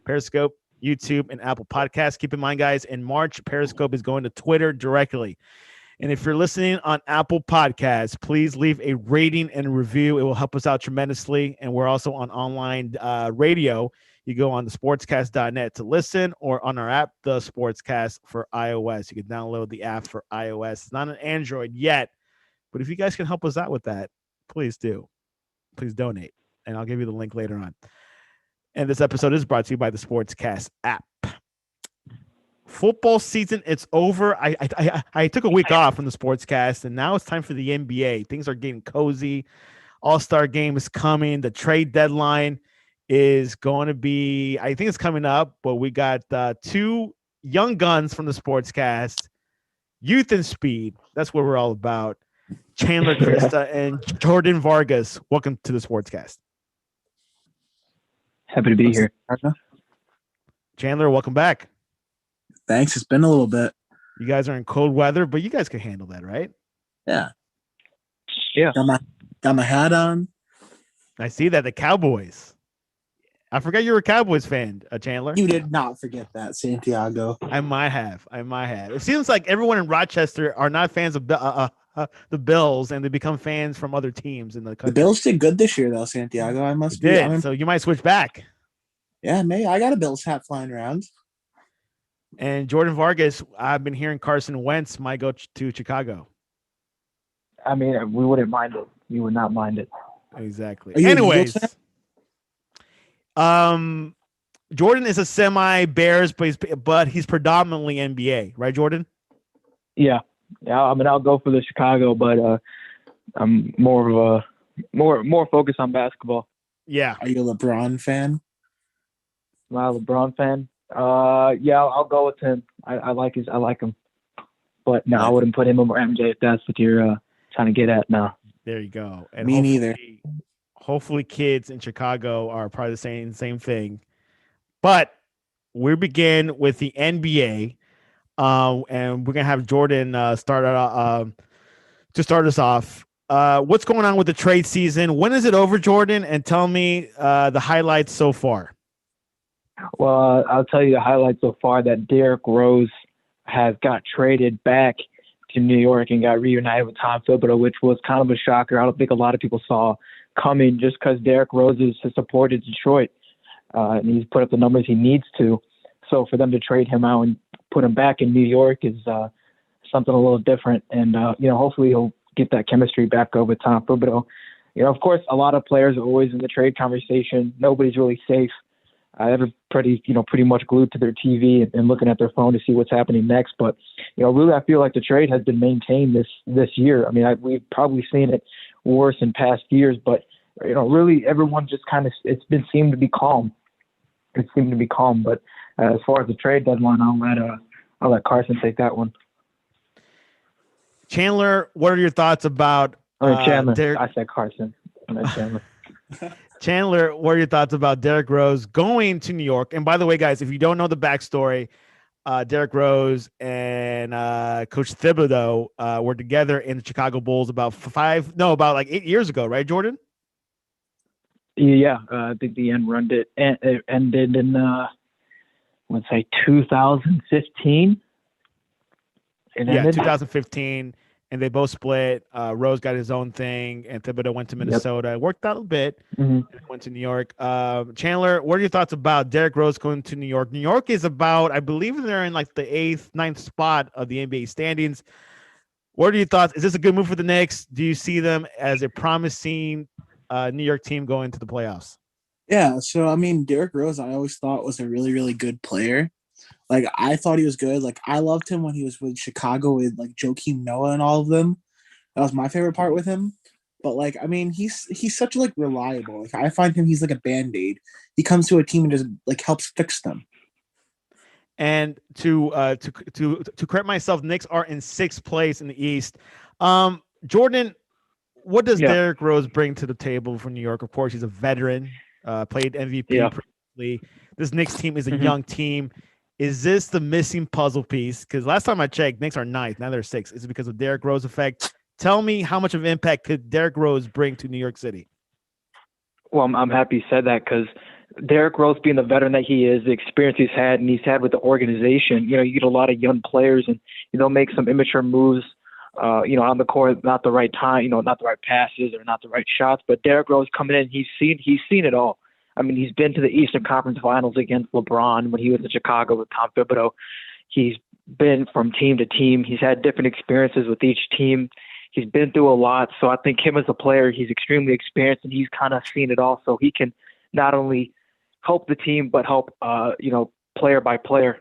Periscope, YouTube, and Apple Podcasts. Keep in mind, guys, in March, Periscope is going to Twitter directly. And if you're listening on Apple Podcasts, please leave a rating and review. It will help us out tremendously. And we're also on online radio. You go on the sportscast.net to listen, or on our app, the Sportscast for iOS. You can download the app for iOS. It's not an Android yet, but if you guys can help us out with that, please do. Please donate, and I'll give you the link later on. And this episode is brought to you by the Sportscast app. Football season, it's over. I took a week off from the Sportscast, and now it's time for the NBA. Things are getting cozy. All-Star game is coming. The trade deadline is going to be, I think it's coming up, but we got two young guns from the Sportscast, youth and speed. That's what we're all about. Chandler Krista and Jordan Vargas. Welcome to the Sportscast. Happy to be here. Chandler, welcome back. Thanks. It's been a little bit. You guys are in cold weather, but you guys can handle that, right? Yeah. Yeah. Got my hat on. I see that. The Cowboys. I forgot you were a Cowboys fan, Chandler. You did not forget that, Santiago. I might have. It seems like everyone in Rochester are not fans of the Bills, and they become fans from other teams in the country. The Bills did good this year, though, Santiago. I must be. Did. So you might switch back. Yeah, maybe. I got a Bills hat flying around. And Jordan Vargas, I've been hearing Carson Wentz might go to Chicago. I mean, we wouldn't mind it. We would not mind it. Exactly. Anyways, Jordan is a semi-Bears, but he's predominantly NBA, right, Jordan? Yeah. I mean, I'll go for the Chicago, but I'm more focused on basketball. Yeah. Are you a LeBron fan? Am I a LeBron fan? Yeah, I'll go with him. I like him. But no, I wouldn't put him over MJ if that's what you're trying to get at now. There you go. And me neither. Hopefully kids in Chicago are probably the same thing. But we begin with the NBA. And we're going to have Jordan to start us off. What's going on with the trade season? When is it over, Jordan? And tell me the highlights so far. Well, I'll tell you the highlights so far that Derrick Rose has got traded back to New York and got reunited with Tom Thibodeau, which was kind of a shocker. I don't think a lot of people saw coming just because Derrick Rose has supported Detroit and he's put up the numbers he needs to. So for them to trade him out and put him back in New York is something a little different. And, hopefully he'll get that chemistry back over with Tom Thibodeau. Of course, a lot of players are always in the trade conversation. Nobody's really safe. They're pretty much glued to their TV and looking at their phone to see what's happening next. But, really, I feel like the trade has been maintained this year. I mean, we've probably seen it worse in past years, but, really everyone just kind of, seemed to be calm. It seemed to be calm. But as far as the trade deadline, I'll let Carson take that one. Chandler, what are your thoughts about Chandler? I said Carson. I meant Chandler. Chandler, what are your thoughts about Derrick Rose going to New York? And by the way, guys, if you don't know the backstory, Derrick Rose and Coach Thibodeau were together in the Chicago Bulls about 8 years ago, right, Jordan? Yeah, I think the end run ended in let's say 2015. Yeah, 2015. And they both split. Rose got his own thing, and Thibodeau went to Minnesota. It worked out a bit. And went to New York. Chandler, what are your thoughts about Derrick Rose going to New York? New York is about, I believe they're in like the 8th, 9th spot of the NBA standings. What are your thoughts? Is this a good move for the Knicks? Do you see them as a promising New York team going to the playoffs? Yeah, so, I mean, Derrick Rose, I always thought was a really, really good player. Like, I thought he was good. Like, I loved him when he was with Chicago with, like, Joakim Noah and all of them. That was my favorite part with him. But, like, I mean, he's such, like, reliable. Like, I find he's like a Band-Aid. He comes to a team and just, like, helps fix them. And to correct myself, Knicks are in 6th place in the East. Jordan, what does Derrick Rose bring to the table for New York? Of course, he's a veteran, played MVP previously. This Knicks team is a young team. Is this the missing puzzle piece? Because last time I checked, Knicks are 9th. Now they're 6th. Is it because of Derrick Rose effect? Tell me how much of impact could Derrick Rose bring to New York City? Well, I'm happy you said that because Derrick Rose being the veteran that he is, the experience he's had with the organization, you get a lot of young players and they'll make some immature moves, on the court, not the right time, not the right passes or not the right shots. But Derrick Rose coming in, he's seen it all. I mean, he's been to the Eastern Conference Finals against LeBron when he was in Chicago with Tom Thibodeau. He's been from team to team. He's had different experiences with each team. He's been through a lot. So I think him as a player, he's extremely experienced and he's kind of seen it all. So he can not only help the team, but help, player by player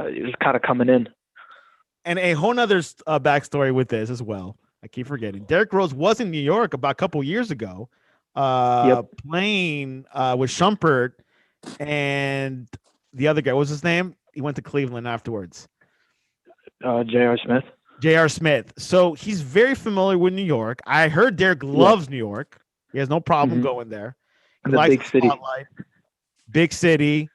is kind of coming in. And a whole nother backstory with this as well. I keep forgetting. Derrick Rose was in New York about a couple years ago, playing with Shumpert and the other guy. What was his name? He went to Cleveland afterwards. J.R. Smith. J.R. Smith. So he's very familiar with New York. I heard Derrick loves New York. He has no problem going there. He likes big city. Spotlight. Big city.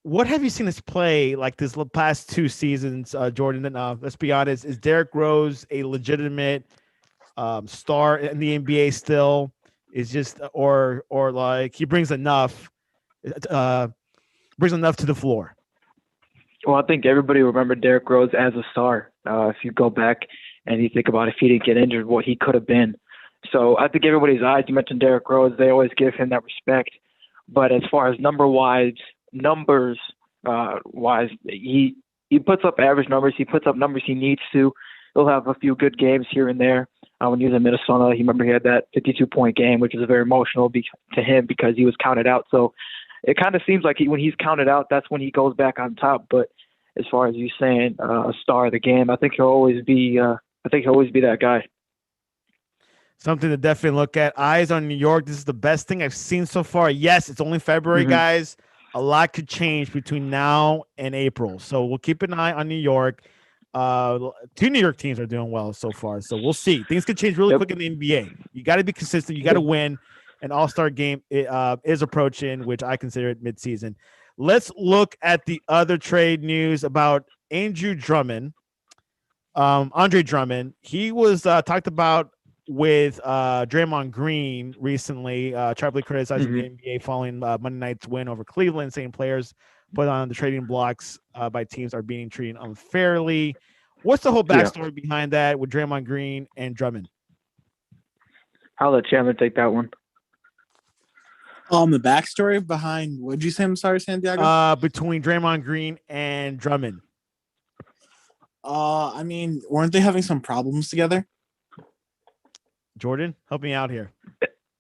What have you seen us play like this past 2 seasons, Jordan? Let's be honest. Is Derrick Rose a legitimate star in the NBA still? Is just or like he brings enough to the floor? Well, I think everybody remembered Derrick Rose as a star. If you go back and you think about if he didn't get injured, what he could have been. So I think everybody's eyes, you mentioned Derrick Rose, they always give him that respect. But as far as numbers wise, he puts up average numbers. He puts up numbers he needs to. He'll have a few good games here and there. When he was in Minnesota, he had that 52-point game, which was very emotional to him because he was counted out. So it kind of seems like when he's counted out, that's when he goes back on top. But as far as you saying a star of the game, I think he'll always be that guy. Something to definitely look at. Eyes on New York. This is the best thing I've seen so far. Yes, it's only February, guys. A lot could change between now and April. So we'll keep an eye on New York. 2 New York teams are doing well so far. So we'll see. Things could change really quick in the NBA. You got to be consistent. You got to win. An all-star game is approaching, which I consider it midseason. Let's look at the other trade news about Andre Drummond. He was talked about with Draymond Green recently, sharply criticizing the NBA following Monday night's win over Cleveland, saying players put on the trading blocks by teams are being treated unfairly. What's the whole backstory behind that with Draymond Green and Drummond? I'll let Chandler take that one. The backstory behind, what did you say? I'm sorry, Santiago? Between Draymond Green and Drummond. I mean, weren't they having some problems together? Jordan, help me out here.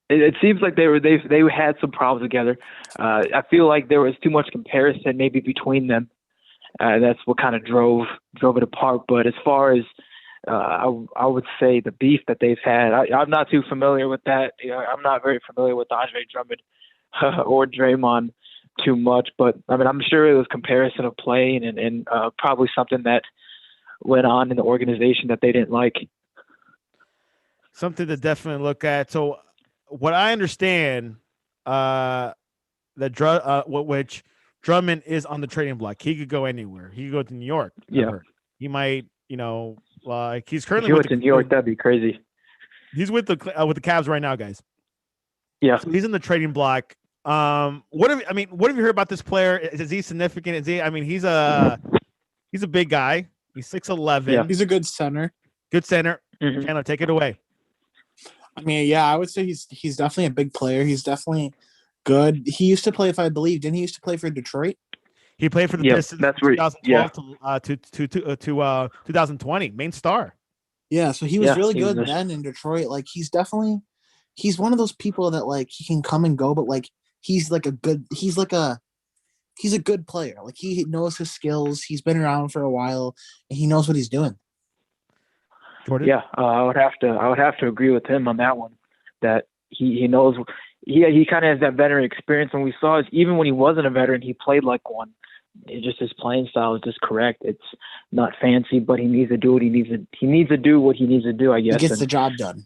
It seems like they had some problems together. I feel like there was too much comparison maybe between them. That's what kind of drove it apart. But as far as I would say the beef that they've had, I'm not too familiar with that. I'm not very familiar with Andre Drummond or Draymond too much. But I mean, I'm sure it was comparison of playing and probably something that went on in the organization that they didn't like. Something to definitely look at. So, what I understand, which Drummond is on the trading block. He could go anywhere. He could go to New York. He might, like he's currently with New York. That'd be crazy. He's with the Cavs right now, guys. Yeah, so he's in the trading block. What have you heard about this player? Is he significant? He's a big guy. He's 6'11". Yeah. He's a good center. Good center. Chandler, take it away. I mean, yeah, I would say he's definitely a big player. He's definitely good. He used to play, if I believe, didn't he used to play for Detroit? He played for the Pistons from 2012 to 2020, main star. Yeah, so he was really good then in Detroit. Like he's one of those people that like he can come and go, but like he's a good player. Like he knows his skills. He's been around for a while and he knows what he's doing. Jordan? Yeah, I would have to agree with him on that one. That he knows. He kind of has that veteran experience, and we saw even when he wasn't a veteran, he played like one. His playing style is just correct. It's not fancy, but he needs to do what he needs to. He needs to do what he needs to do. I guess he gets the job done.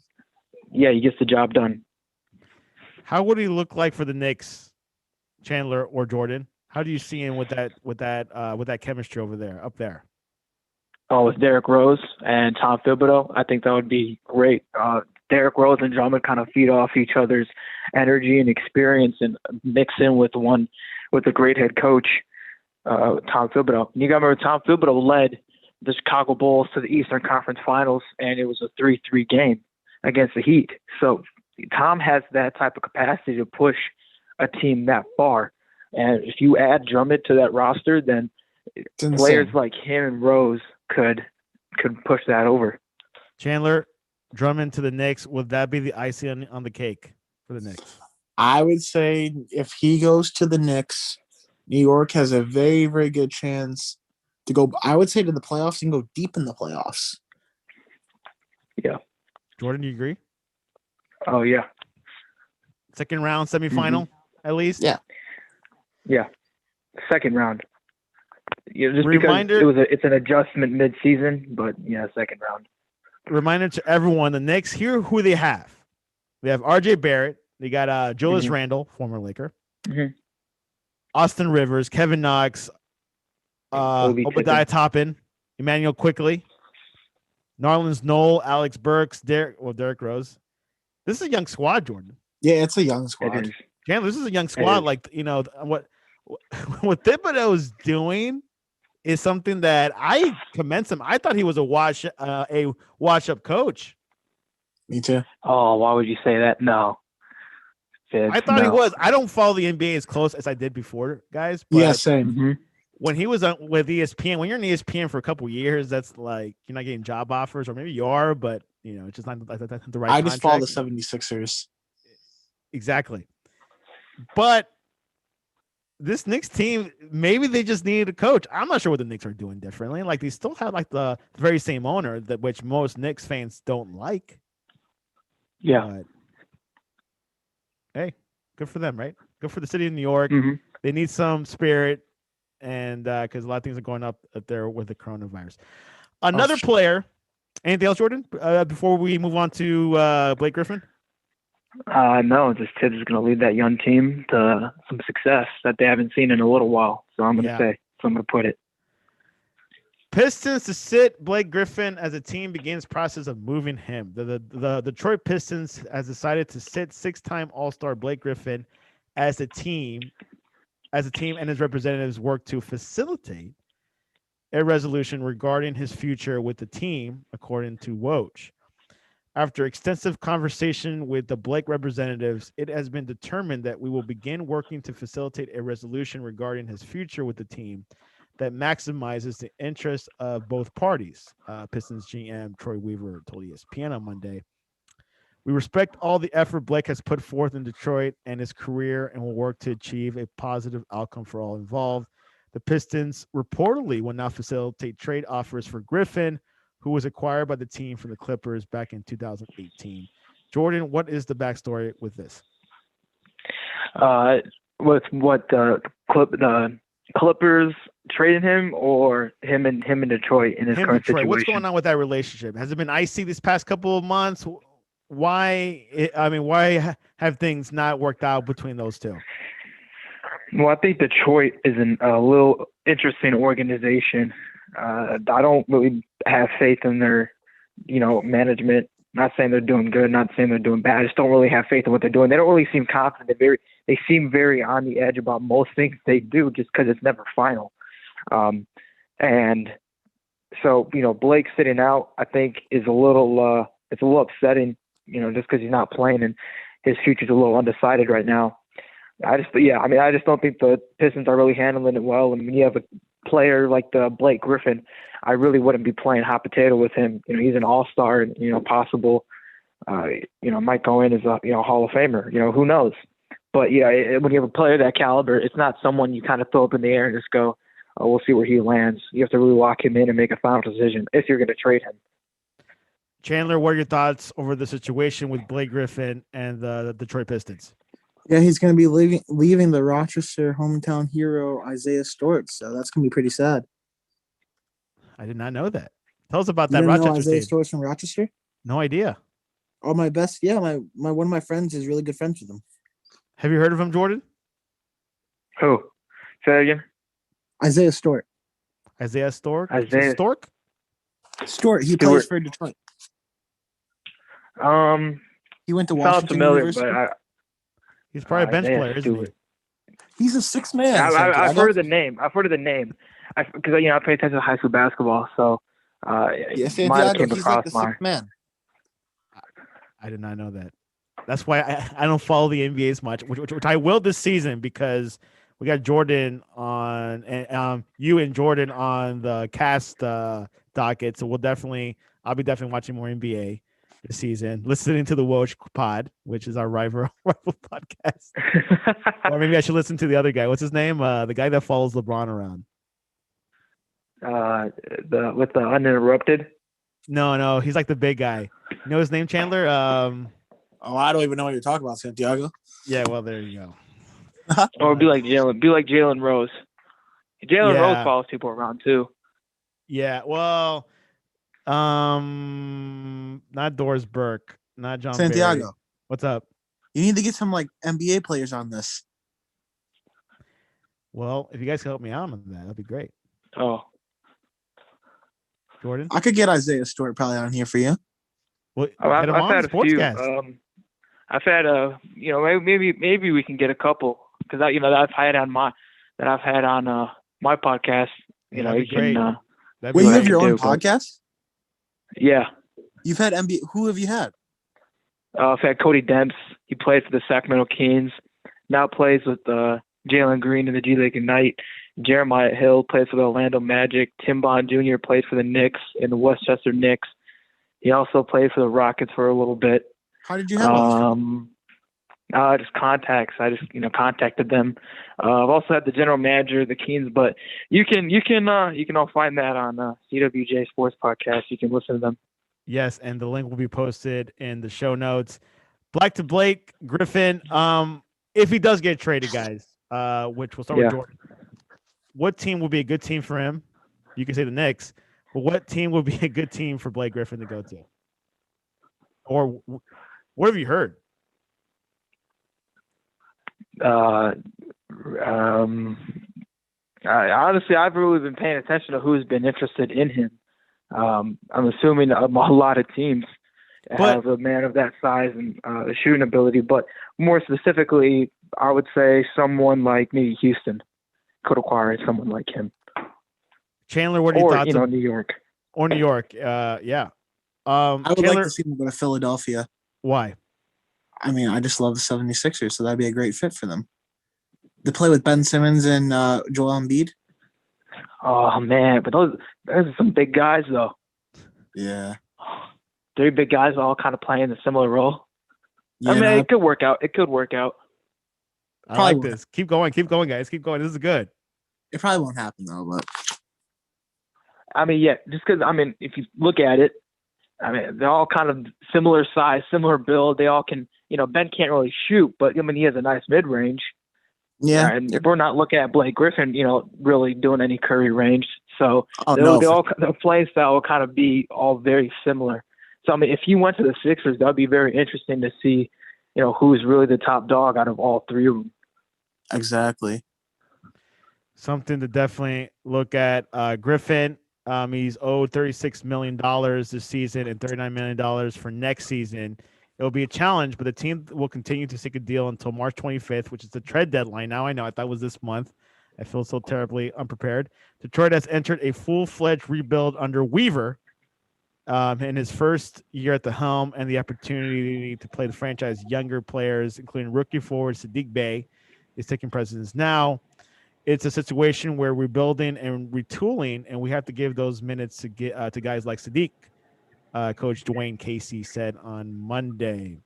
Yeah, he gets the job done. How would he look like for the Knicks, Chandler or Jordan? How do you see him with that chemistry up there? Oh, with Derrick Rose and Tom Thibodeau, I think that would be great. Derrick Rose and Drummond kind of feed off each other's energy and experience and mix in with a great head coach, Tom Thibodeau. You got to remember Tom Thibodeau led the Chicago Bulls to the Eastern Conference Finals, and it was a 3-3 game against the Heat. So Tom has that type of capacity to push a team that far. And if you add Drummond to that roster, then players like him and Rose could push that over. Chandler, Drummond to the Knicks, would that be the icing on the cake for the Knicks? I would say if he goes to the Knicks, New York has a very, very good chance to go, I would say, to the playoffs and go deep in the playoffs. Yeah. Jordan, do you agree? Oh, yeah. Second round, semifinal, at least? Yeah. Yeah. Second round. Yeah, just Reminder, because it's an adjustment mid-season, but, yeah, second round. Reminder to everyone, the Knicks, here who they have. They have R.J. Barrett. They got Julius Randle, former Laker. Austin Rivers, Kevin Knox, Obadiah Toppin, Emmanuel Quickley, Narlands Noel, Alex Burks, Derrick Rose. This is a young squad, Jordan. Yeah, it's a young squad. Chandler, this is a young squad. Like, what Thibodeau's doing is something that I commend him. I thought he was a wash-up coach. Me too. Oh, why would you say that? No. I thought he was. I don't follow the NBA as close as I did before, guys. But yeah, same. When he was with ESPN, when you're in ESPN for a couple of years, that's like you're not getting job offers, or maybe you are, but it's just not the right. I just follow the 76ers. Exactly. But this Knicks team, maybe they just needed a coach. I'm not sure what the Knicks are doing differently. Like, they still have like the very same owner that which most Knicks fans don't like. Yeah. But, hey, good for them, right? Good for the city of New York. They need some spirit, and because a lot of things are going up there with the coronavirus. Another player. Anything else, Jordan? Before we move on to Blake Griffin. No, just Tibbs is going to lead that young team to some success that they haven't seen in a little while. So I'm going to put it. Pistons to sit Blake Griffin as a team begins process of moving him. The Detroit Pistons has decided to sit six-time All-Star Blake Griffin as a team and his representatives work to facilitate a resolution regarding his future with the team, according to Woj. After extensive conversation with the Blake representatives, it has been determined that we will begin working to facilitate a resolution regarding his future with the team that maximizes the interest of both parties, Pistons GM Troy Weaver told ESPN on Monday. We respect all the effort Blake has put forth in Detroit and his career and will work to achieve a positive outcome for all involved. The Pistons reportedly will now facilitate trade offers for Griffin, who was acquired by the team from the Clippers back in 2018. Jordan, what is the backstory with this? With what the Clippers traded him, or him in Detroit in his current situation? What's going on with that relationship? Has it been icy this past couple of months? Why have things not worked out between those two? Well, I think Detroit is a little interesting organization. I don't really have faith in their, management. Not saying they're doing good, not saying they're doing bad. I just don't really have faith in what they're doing. They don't really seem confident. They seem very on the edge about most things they do, just because it's never final. And so, Blake sitting out, I think, is a little upsetting. Just because he's not playing and his future's a little undecided right now. I just don't think the Pistons are really handling it well. And when you have a player like the Blake Griffin, I really wouldn't be playing hot potato with him. He's an all-star and, possible, might go in as a, Hall of Famer, who knows? But yeah, when you have a player that caliber, it's not someone you kind of throw up in the air and just go, oh, we'll see where he lands. You have to really lock him in and make a final decision if you're going to trade him. Chandler, what are your thoughts over the situation with Blake Griffin and the Detroit Pistons? Yeah, he's going to be leaving the Rochester hometown hero Isaiah Stewart, so that's going to be pretty sad. I did not know that. Tell us about you that Rochester. Know Isaiah Stewart's from Rochester? No idea. Oh, my one of my friends is really good friends with him. Have you heard of him, Jordan? Who? Say that again. Isaiah Stewart. Isaiah Stewart? Isaiah Stork? Stewart. He plays for Detroit. He went to Sounds Washington familiar, University. but He's probably a bench Isaiah player, isn't he? Stewart. He's a sixth man. I've heard of the name. Because I pay attention to high school basketball, so Yeah, it might have Santiago. came He's like across the my. sixth man. I did not know that. That's why I don't follow the NBA as much, which I will this season because we got Jordan on, and you and Jordan on the cast docket. So I'll be definitely watching more NBA this season, listening to the Woj Pod, which is our rival podcast. Or maybe I should listen to the other guy. What's his name? The guy that follows LeBron around. With the uninterrupted. No, he's like the big guy. You know his name, Chandler? Oh, I don't even know what you're talking about, Santiago. Yeah, well, there you go. Or be like Jalen Rose. Jalen Rose Yeah. follows people around too. Yeah, well, not Doris Burke, not John Santiago. Barry. What's up? You need to get some like NBA players on this. Well, if you guys can help me out on that'd be great. Oh, Jordan? I could get Isaiah Stewart probably on here for you. Well, I've had a few. Sportscast. I've had maybe we can get a couple because I've had on my podcast. Yeah, that'd be great. Wait, you have your own podcast? Yeah. You've had NBA. Who have you had? I've had Cody Demps. He played for the Sacramento Kings. Now plays with Jalen Green in the G League Ignite. Jeremiah Hill plays for the Orlando Magic. Tim Bond Jr. played for the Knicks in the Westchester Knicks. He also played for the Rockets for a little bit. How did you have just contacts. I just contacted them. I've also had the general manager of the Kings, but you can all find that on CWJ Sports Podcast. You can listen to them. Yes, and the link will be posted in the show notes. Black to Blake Griffin. If he does get traded, guys, which we'll start with Jordan. What team would be a good team for him? You can say the Knicks, but what team would be a good team for Blake Griffin to go to? Or what have you heard? Honestly, I've really been paying attention to who's been interested in him. I'm assuming a lot of teams have a man of that size and shooting ability, but more specifically, I would say someone like maybe Houston could acquire someone like him. Chandler, what are your thoughts? New York. Or New York, yeah. I would Chandler, like to see him go to Philadelphia. Why? I mean, I just love the 76ers, so that'd be a great fit for them. They play with Ben Simmons and Joel Embiid. Oh, man, but those are some big guys, though. Yeah. 3 big guys all kind of playing a similar role. Yeah, it could work out. I like this. Keep going, guys. Keep going. This is good. It probably won't happen, though, but... just because, if you look at it, they're all kind of similar size, similar build. They all can, Ben can't really shoot, but, he has a nice mid-range. Yeah. And we're not looking at Blake Griffin, really doing any Curry range. So the play style will kind of be all very similar. So, if you went to the Sixers, that would be very interesting to see, who's really the top dog out of all 3 of them. Exactly. Something to definitely look at. Griffin, he's owed $36 million this season and $39 million for next season. It will be a challenge, but the team will continue to seek a deal until March 25th, which is the trade deadline. Now I know. I thought it was this month. I feel so terribly unprepared. Detroit has entered a full-fledged rebuild under Weaver in his first year at the helm, and the opportunity to play the franchise younger players, including rookie forward Saddiq Bey, is taking precedence now. It's a situation where we're building and retooling, and we have to give those minutes to get to guys like Saddiq. Coach Dwayne Casey said on Monday.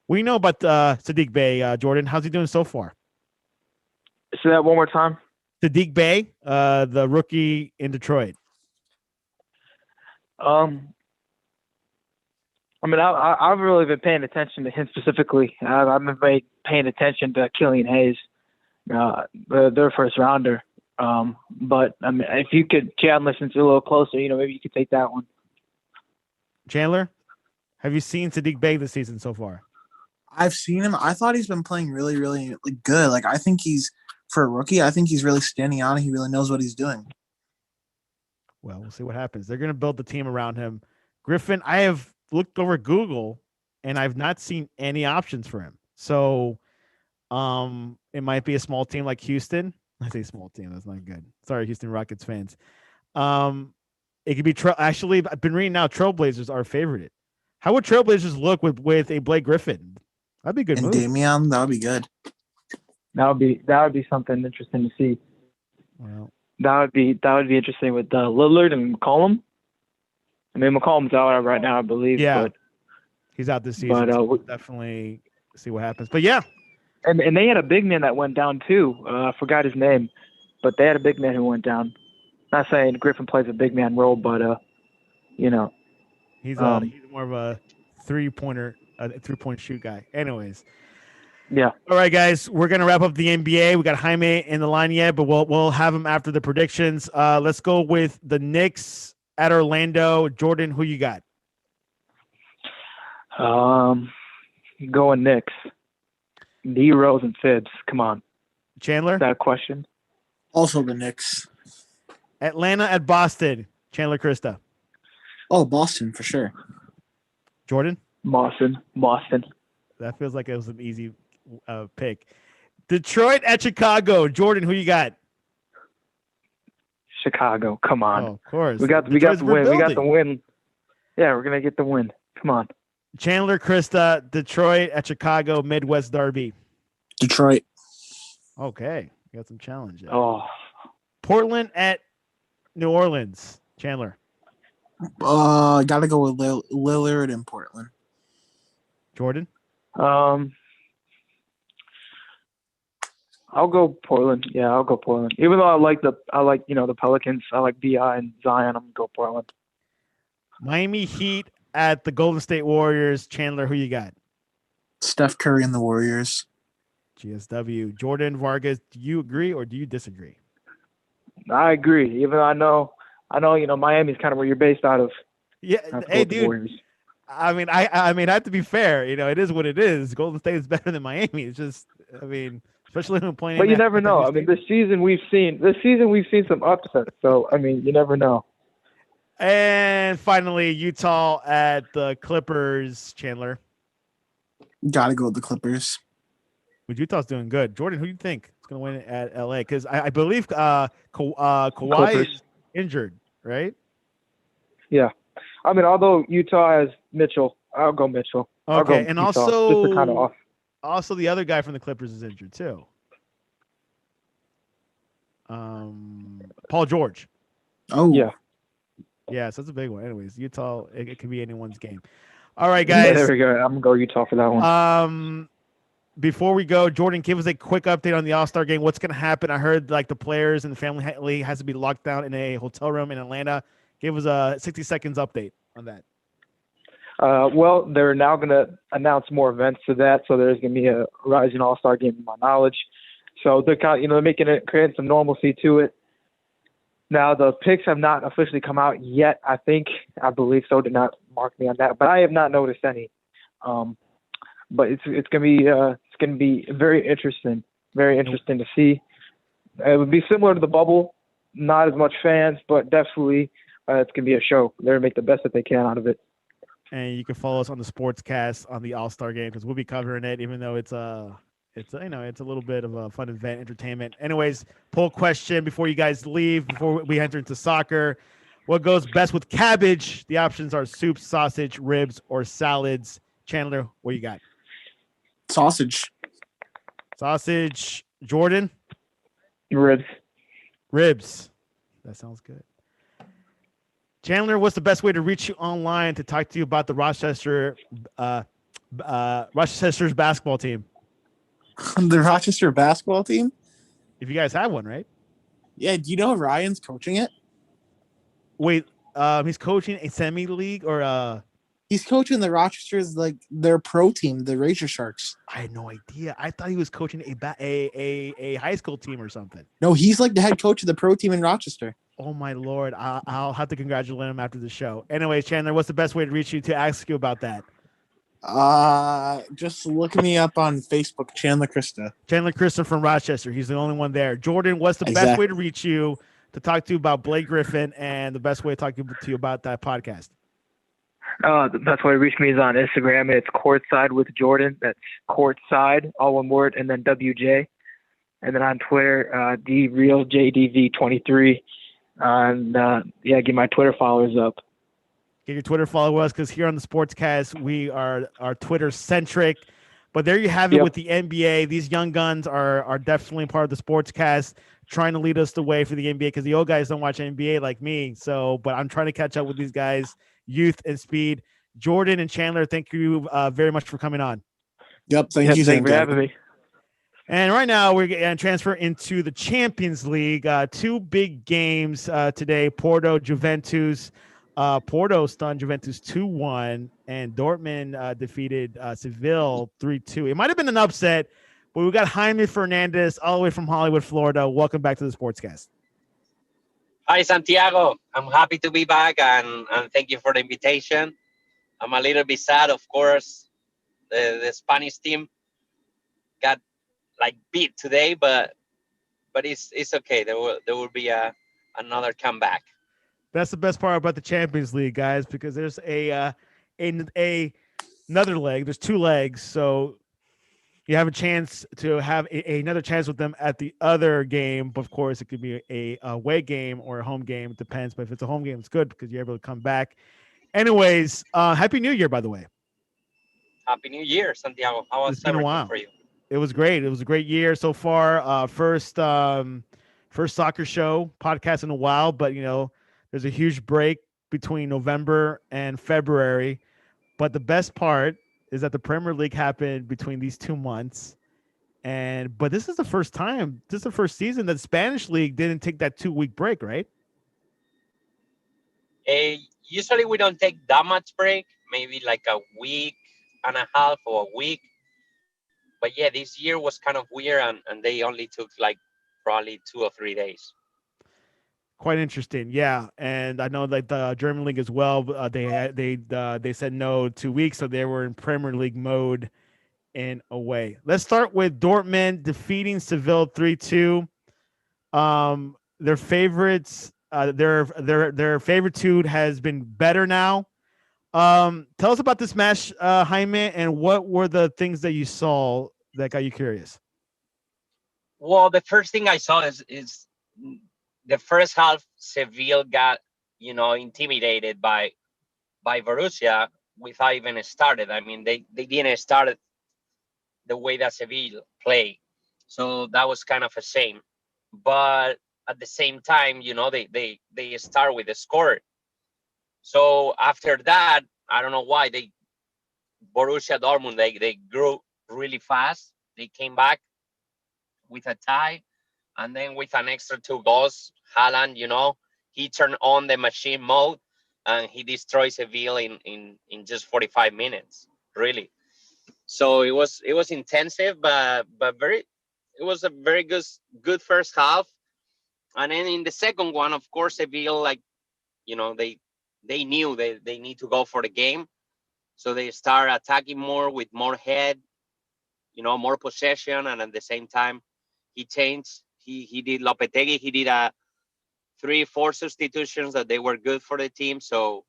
We know about Saddiq Bey, Jordan. How's he doing so far? Say that one more time. Saddiq Bey, the rookie in Detroit. I've really been paying attention to him specifically. I've been paying attention to Killian Hayes, their first rounder. But if you could chat and listen to a little closer, maybe you could take that one. Chandler, have you seen Saddiq Bey this season so far? I've seen him. I thought he's been playing really, really good. Like, I think for a rookie, I think he's really standing out. He really knows what he's doing. Well, we'll see what happens. They're going to build the team around him. Griffin, I have looked over Google and I've not seen any options for him. So, it might be a small team like Houston. I say small team. That's not good. Sorry, Houston Rockets fans. It could be actually. I've been reading now. Trailblazers are favored. How would Trailblazers look with a Blake Griffin? That'd be a good And move. Damian, that would be good. That would be something interesting to see. Well, That would be interesting with Lillard and McCollum. I mean, McCollum's out right now, I believe. yeah, But he's out this season. So we'll definitely see what happens. But yeah, and they had a big man that went down too. I forgot his name, but they had a big man who went down. Not saying Griffin plays a big man role, but you know, he's more of a 3-pointer, a 3-point shoot guy. Anyways. Yeah. All right, guys, we're gonna wrap up the NBA. We got Jaime in the line yet, but we'll have him after the predictions. Let's go with the Knicks at Orlando. Jordan, who you got? Going Knicks. D Rose and Phibbs. Come on. Chandler? Is that a question? Also the Knicks. Atlanta at Boston. Chandler Krista. Oh, Boston for sure. Jordan? Boston. That feels like it was an easy pick. Detroit at Chicago. Jordan, who you got? Chicago. Come on. Oh, of course. We got the win. We got the win. Yeah, we're gonna get the win. Come on. Chandler Krista, Detroit at Chicago, Midwest Derby. Detroit. Okay. You got some challenge there. Oh. Portland at New Orleans. Chandler. Gotta go with Lillard in Portland. Jordan? I'll go Portland. Yeah, I'll go Portland. Even though I like the Pelicans. I like BI and Zion. I'm gonna go Portland. Miami Heat at the Golden State Warriors. Chandler, who you got? Steph Curry and the Warriors. GSW. Jordan Vargas, do you agree or do you disagree? I agree. Even though I know, Miami's kind of where you're based out of. Yeah. Hey, dude. Warriors. I mean, I have to be fair. It is what it is. Golden State is better than Miami. It's just, especially when playing. But you never know. I mean, this season we've seen some upsets. So you never know. And finally, Utah at the Clippers. Chandler. Gotta go with the Clippers. But Utah's doing good. Jordan, who do you think is going to win at LA? Because I believe Kawhi Clippers. is injured, right? Yeah. I mean, although Utah has Mitchell, I'll go Mitchell. Okay, and Utah, also just to kind of off. Also, the other guy from the Clippers is injured too. Paul George. Oh yeah. Yeah, so that's a big one. Anyways, Utah, it could be anyone's game. All right, guys. Yeah, there we go. I'm gonna go Utah for that one. Before we go, Jordan, give us a quick update on the All-Star game. What's going to happen? I heard the players and the family has to be locked down in a hotel room in Atlanta. Give us a 60 seconds update on that. Well, they're now going to announce more events to that, so there's going to be a Rising All-Star game in my knowledge. So they're creating some normalcy to it. Now the picks have not officially come out yet. I believe so. Do not mark me on that, but I have not noticed any. But it's gonna be very interesting to see. It would be similar to the bubble, not as much fans, but definitely it's gonna be a show. They're gonna make the best that they can out of it. And you can follow us on the Sportscast on the All-Star game because we'll be covering it, even though it's a little bit of a fun event, entertainment. Anyways, poll question before you guys leave, before we enter into soccer. What goes best with cabbage? The options are soup, sausage, ribs, or salads. Chandler, what you got? Sausage. Jordan? Ribs. That sounds good. Chandler, what's the best way to reach you online to talk to you about the Rochester's basketball team? The Rochester basketball team? If you guys have one, right? Yeah, do you know Ryan's coaching it? Wait, he's coaching a semi-league or He's coaching the Rochester's their pro team, the Razor Sharks. I had no idea. I thought he was coaching a high school team or something. No, he's the head coach of the pro team in Rochester. Oh my Lord. I'll have to congratulate him after the show. Anyways, Chandler, what's the best way to reach you to ask you about that? Just look me up on Facebook, Chandler Krista. Chandler Krista from Rochester. He's the only one there. Jordan, what's the best way to reach you to talk to you about Blake Griffin and the best way to talk to you about that podcast? That's why reach me is on Instagram. It's Courtside with Jordan. That's Courtside, all one word, and then WJ. And then on Twitter, DRealJDV23. And get my Twitter followers up. Get your Twitter followers, because here on the Sportscast, we are Twitter centric. But there you have it with the NBA. These young guns are definitely part of the Sportscast, trying to lead us the way for the NBA, because the old guys don't watch NBA like me. But I'm trying to catch up with these guys, youth and speed. Jordan and Chandler, thank you very much for coming on. Yep, thank you, Thanks for having me. And right now we're going to transfer into the Champions League. Two big games today. Porto, Juventus. Porto stunned Juventus 2-1, and Dortmund defeated Seville 3-2. It might have been an upset, but we got Jaime Fernandez all the way from Hollywood, Florida. Welcome back to the Sportscast. Hi, Santiago. I'm happy to be back, and thank you for the invitation. I'm a little bit sad, of course. The Spanish team got beat today, but it's okay. There will be another comeback. That's the best part about the Champions League, guys, because there's another leg. There's two legs, so you have a chance to have another chance with them at the other game. But of course, it could be a away game or a home game. It depends. But if it's a home game, it's good because you're able to come back. Anyways, Happy New Year, by the way. Happy New Year, Santiago. How was everything for you? It was great. It was a great year so far. First soccer show podcast in a while, but there's a huge break between November and February. But the best part is that the Premier League happened between these 2 months. But this is the first time, this is the first season that Spanish League didn't take that 2-week break, right? Usually we don't take that much break, maybe like a week and a half or a week. But yeah, this year was kind of weird, and they only took probably 2 or 3 days. Quite interesting, yeah. And I know the German league as well. They said no 2 weeks, so they were in Premier League mode in a way. Let's start with Dortmund defeating Seville 3-2. Their favorites, their favoritude has been better now. Tell us about this match, Jaime, and what were the things that you saw that got you curious? Well, the first thing I saw is the first half. Seville got intimidated by Borussia without even started. I mean, they didn't start the way that Seville play, so that was kind of a shame. But at the same time, they start with the score. So after that, I don't know why Borussia Dortmund, they grew really fast. They came back with a tie, and then with an extra 2 goals, Haaland, he turned on the machine mode, and he destroyed Seville in just 45 minutes, really. So it was intensive, but it was a very good first half. And then in the second one, of course, Seville, they knew they need to go for the game. So they start attacking more with more head, more possession. And at the same time, he changed. He did Lopetegui. He did 3-4 substitutions that they were good for the team. So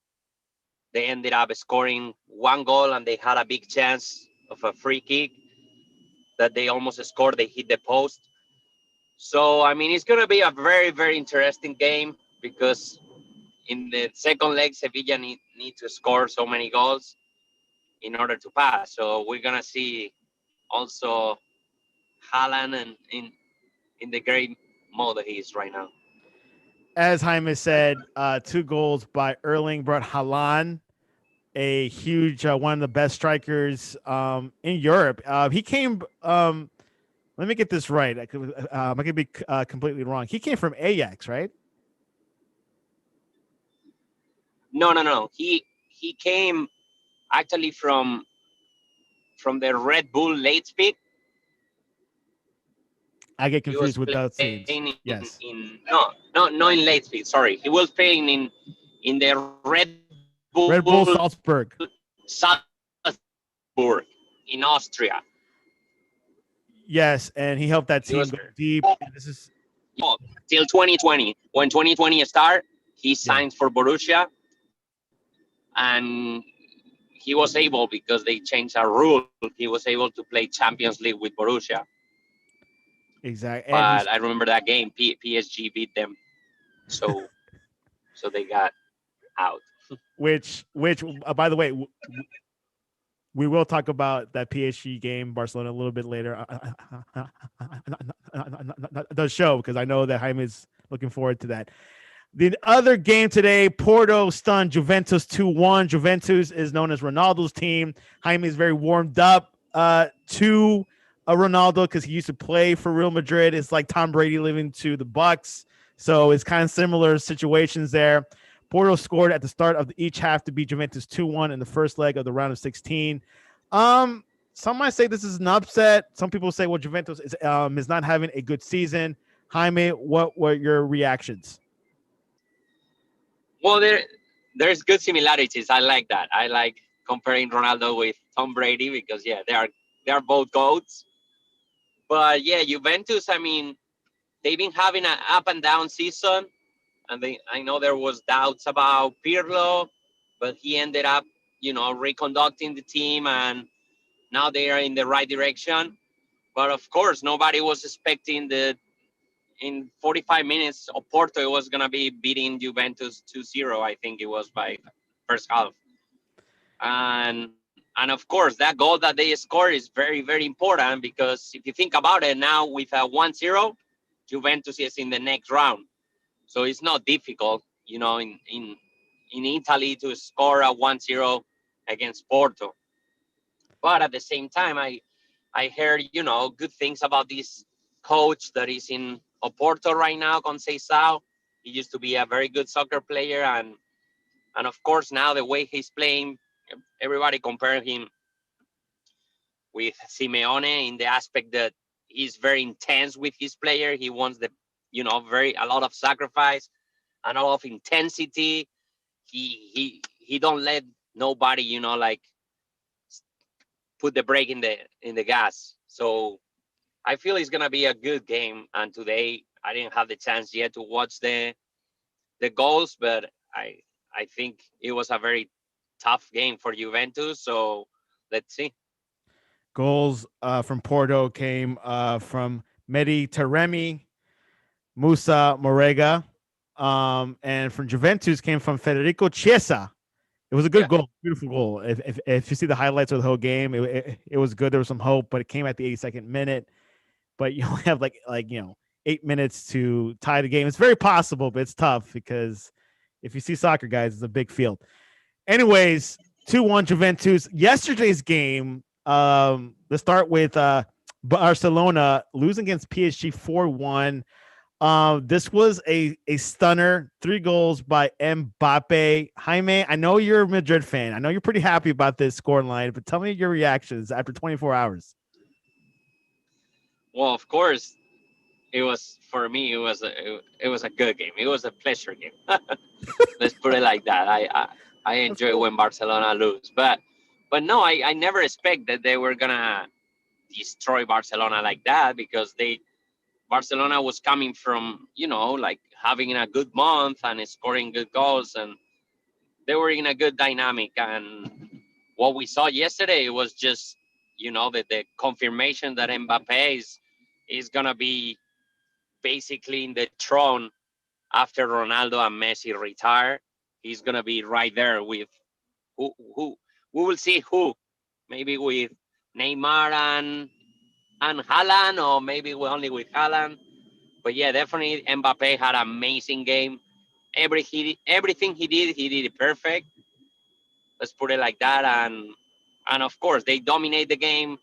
they ended up scoring 1 goal, and they had a big chance of a free kick that they almost scored. They hit the post. So, I mean, it's going to be a very, very interesting game, because in the second leg, Sevilla need to score so many goals in order to pass. So we're going to see also Haaland and in the great mode that he is right now. As Jaime said, 2 goals by Erling Braut Haaland, a huge one of the best strikers in Europe. He came. Let me get this right. I could be completely wrong. He came from Ajax, right? No. He came actually from the Red Bull Leipzig. I get confused with those teams. Yes. No, in Leipzig. Sorry, he was playing in the Red Bull Salzburg. Salzburg in Austria. Yes, and he helped that team go deep. This is till 2020. When 2020 started, he signed for Borussia, and he was able, because they changed a rule, he was able to play Champions League with Borussia. Exactly. And But I remember that game, PSG beat them, so they got out. which by the way, we will talk about that PSG game, Barcelona, a little bit later. The show, because I know that Jaime is looking forward to that. The other game today, Porto stunned Juventus 2-1. Juventus is known as Ronaldo's team. Jaime is very warmed up to Ronaldo because he used to play for Real Madrid. It's like Tom Brady living to the Bucks. So it's kind of similar situations there. Porto scored at the start of each half to beat Juventus 2-1 in the first leg of the round of 16. Some might say this is an upset. Some people say, well, Juventus is not having a good season. Jaime, what were your reactions? Well, there's good similarities. I like that. I like comparing Ronaldo with Tom Brady because they are both goats. But yeah, Juventus, I mean, they've been having an up and down season, and I know there was doubts about Pirlo, but he ended up, reconducting the team, and now they are in the right direction. But of course, nobody was expecting that in 45 minutes of Porto it was gonna be beating Juventus 2-0. I think it was by first half, and of course that goal that they scored is very, very important, because if you think about it, now with a 1-0, Juventus is in the next round. So it's not difficult, in Italy to score a 1-0 against Porto. But at the same time, I heard, good things about this coach that is in Oporto right now, Conceição. He used to be a very good soccer player, and of course now the way he's playing, everybody compare him with Simeone in the aspect that he's very intense with his player. He wants a lot of sacrifice and a lot of intensity. He don't let nobody, like put the brake in the gas. So I feel it's gonna be a good game. And today I didn't have the chance yet to watch the goals, but I think it was a very tough game for Juventus. So let's see. Goals from Porto came from Mehdi Taremi, Musa Morega, and from Juventus came from Federico Chiesa. It was a good goal, beautiful goal. If you see the highlights of the whole game, it was good. There was some hope, but it came at the 82nd minute. But you only have like 8 minutes to tie the game. It's very possible, but it's tough because if you see soccer, guys, it's a big field. Anyways, 2-1 Juventus. Yesterday's game, let's start with Barcelona losing against PSG 4-1. This was a stunner. 3 goals by Mbappe. Jaime, I know you're a Madrid fan. I know you're pretty happy about this score line, but tell me your reactions after 24 hours. Well, of course, it was for me. It was a good game. It was a pleasure game. Let's put it like that. I enjoy when Barcelona lose, but no, I never expect that they were gonna destroy Barcelona like that, because Barcelona was coming from, like having a good month and scoring good goals, and they were in a good dynamic. And what we saw yesterday was just, the confirmation that Mbappe is gonna be basically in the throne after Ronaldo and Messi retire. He's gonna be right there with who we will see who, maybe with Neymar and Haaland, or maybe only with Haaland. But yeah, definitely Mbappe had an amazing game. Everything he did it perfect. Let's put it like that. And of course they dominate the game.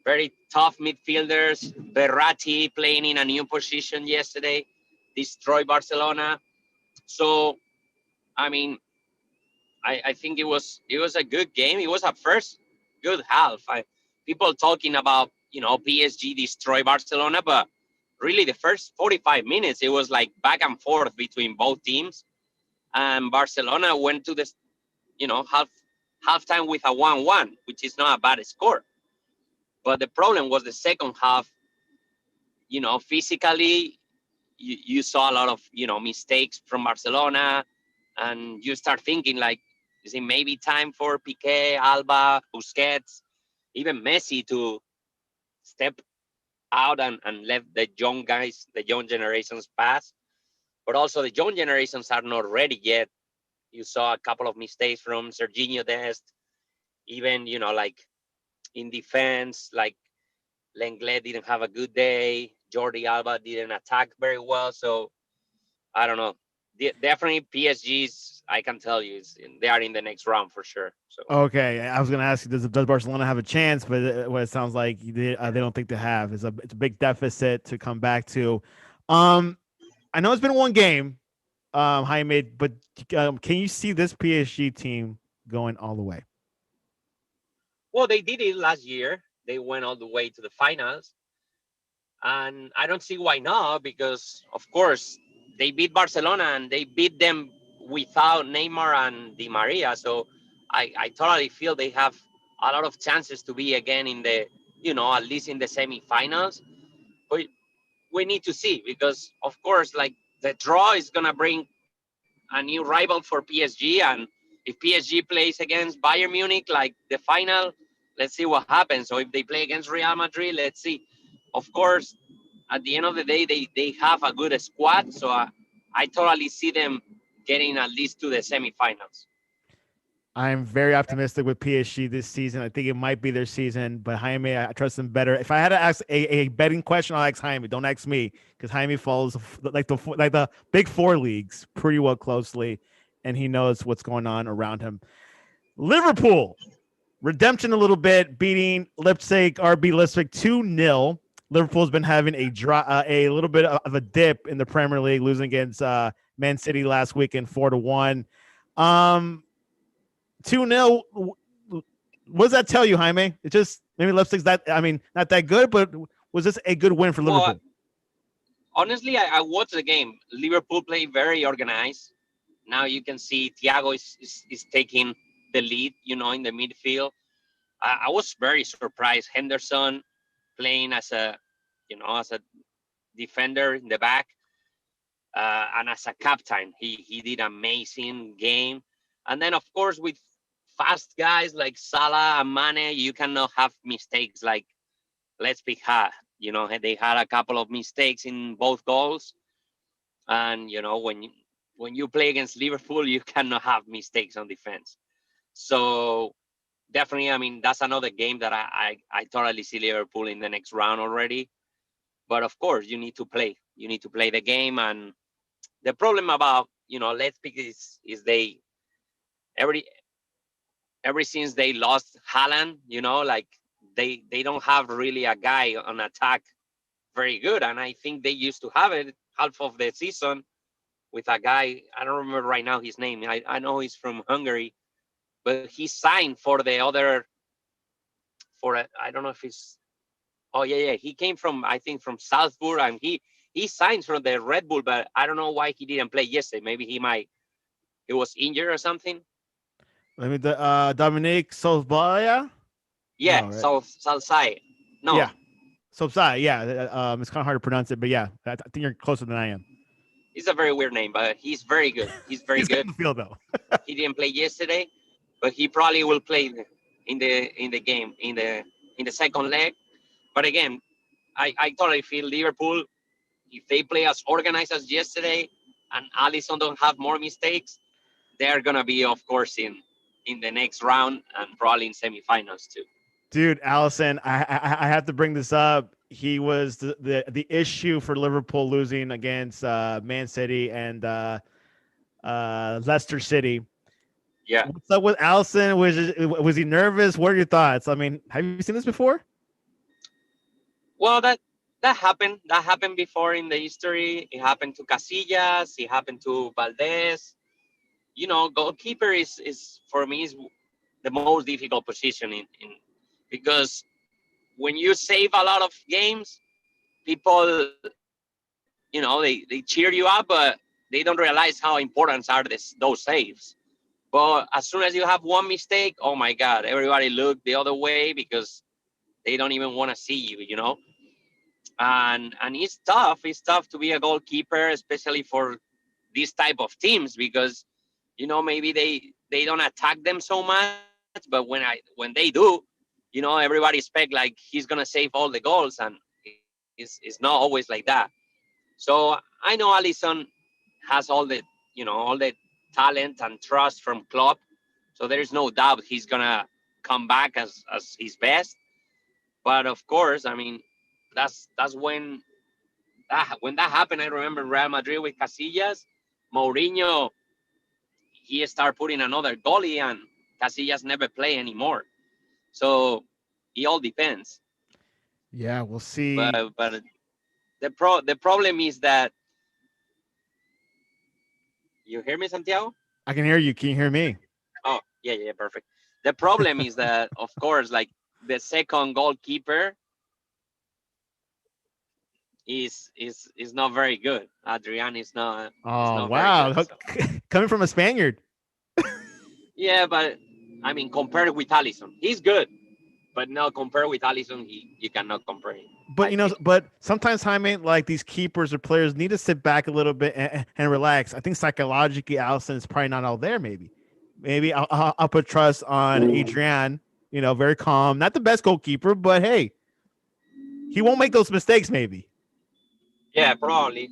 Very tough midfielders. Berratti playing in a new position yesterday, destroyed Barcelona. So I mean, I think it was a good game. It was a first good half. People talking about PSG destroy Barcelona, but really the first 45 minutes it was like back and forth between both teams, and Barcelona went to the halftime with a 1-1, which is not a bad score. But the problem was the second half. Physically, you saw a lot of mistakes from Barcelona, and you start thinking like, Is it maybe time for Piqué, Alba, Busquets, even Messi to step out and let the young guys, the young generations pass? But also the young generations are not ready yet. You saw a couple of mistakes from Serginho Dest, even, like in defense, like Lenglet didn't have a good day. Jordi Alba didn't attack very well. So I don't know. Definitely PSG's, I can tell you, they are in the next round for sure. So Okay, I was going to ask you, does Barcelona have a chance? But what it sounds like they don't think they have. It's a big deficit to come back to. I know it's been one game, Jaime, but can you see this PSG team going all the way? well, they did it last year. They went all the way to the finals. And I don't see why not, because of course they beat Barcelona and they beat them without Neymar and Di Maria. So I totally feel they have a lot of chances to be again in the, at least in the semifinals. But we need to see, because of course, like, the draw is gonna bring a new rival for PSG, and if PSG plays against Bayern Munich, like the final, let's see what happens. So if they play against Real Madrid, let's see. Of course, at the end of the day, they have a good squad, so I totally see them getting at least to the semifinals. I'm very optimistic with PSG this season. I think it might be their season, but Jaime, I trust them better. If I had to ask a betting question, I'll ask Jaime. Don't ask me, because Jaime follows the big four leagues pretty well closely, and he knows what's going on around him. Liverpool redemption a little bit, beating Leipzig, RB Leipzig 2-0. Liverpool's been having a little bit of a dip in the Premier League, losing against Man City last weekend 4-1. 2-0. What does that tell you, Jaime? It just maybe Leipzig's not that good, but was this a good win for Well, Liverpool? honestly, I watched the game. Liverpool played very organized. Now you can see Thiago is taking the lead, in the midfield. I was very surprised. Henderson playing as a defender in the back, and as a captain, he did amazing game. And then of course with fast guys like Salah and Mane, you cannot have mistakes like Leipzig had. They had a couple of mistakes in both goals, and when you play against Liverpool, you cannot have mistakes on defense. So definitely, I mean, that's another game that I totally see Liverpool in the next round already. But of course, you need to play. You need to play the game. And the problem about Leipzig is they every since they lost Haaland, like they don't have really a guy on attack very good. And I think they used to have it half of the season with a guy. I don't remember right now his name. I know he's from Hungary, but he signed for the other I don't know if he's. Oh yeah. He came from, I think, from Salzburg, and he signed from the Red Bull, but I don't know why he didn't play yesterday. Maybe he was injured or something. Let me Dominique Solbaya. Yeah, No, right? so Salsai. No, Yeah, Solbaya. Yeah, it's kind of hard to pronounce it, but yeah, I think you're closer than I am. it's a very weird name, but he's very good. He's very He's got good. the field though. He didn't play yesterday, but he probably will play in the game in the second leg. But again, I totally feel Liverpool, if they play as organized as yesterday and Alisson don't have more mistakes, they're gonna be, of course, in the next round and probably in semifinals too. Dude, Allison, I have to bring this up. He was the issue for Liverpool losing against Man City and Leicester City. Yeah. What's up with Allison? Was he nervous? What are your thoughts? I mean, have you seen this before? Well, that happened. That happened before in the history. It happened to Casillas. It happened to Valdez. Goalkeeper is for me is the most difficult position in because when you save a lot of games, people they cheer you up, but they don't realize how important are those saves. But as soon as you have one mistake, oh my God, everybody look the other way because they don't even want to see you, and it's tough. It's tough to be a goalkeeper, especially for these type of teams, because maybe they don't attack them so much. But when they do, everybody expect like he's gonna save all the goals, and it's not always like that. So I know Alisson has all the talent and trust from club. So there is no doubt he's gonna come back as his best. But of course, I mean, that's when that happened. I remember Real Madrid with Casillas, Mourinho. He started putting another goalie, and Casillas never play anymore. So it all depends. Yeah, we'll see. But the problem is that you hear me, Santiago? I can hear you. Can you hear me? Oh, yeah, perfect. The problem is that, of course, like the second goalkeeper is not very good. Adrian is Oh not very good. wow, So, coming from a Spaniard. yeah, but I mean, compared with Alisson, he's good, but no, compared with Alisson, you cannot compare him. But I think. but sometimes Jaime, like these keepers or players need to sit back a little bit and relax. I think psychologically, Allison is probably not all there. Maybe I'll put trust on Adrian. Very calm, not the best goalkeeper, but hey, he won't make those mistakes. Maybe. Yeah, probably.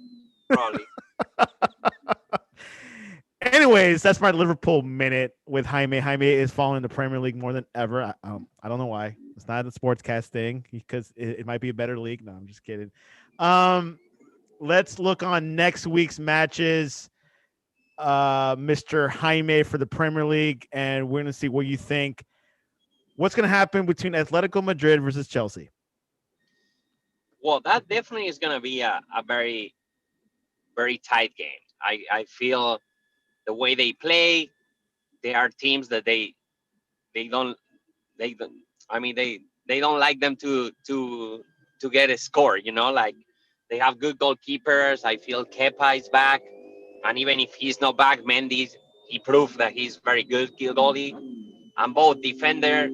Anyways, that's my Liverpool minute with Jaime. Jaime is following the Premier League more than ever. I don't know why. It's not a sportscast thing because it might be a better league. No, I'm just kidding. Let's look on next week's matches, Mr. Jaime, for the Premier League, and we're gonna see what you think. What's gonna happen between Atletico Madrid versus Chelsea? Well, that definitely is gonna be a very very tight game. I feel the way they play, they are teams that they don't they don't I mean they don't like them to get a score, like they have good goalkeepers. I feel Kepa is back, and even if he's not back, Mendy, he proved that he's very good goalie. And both defender,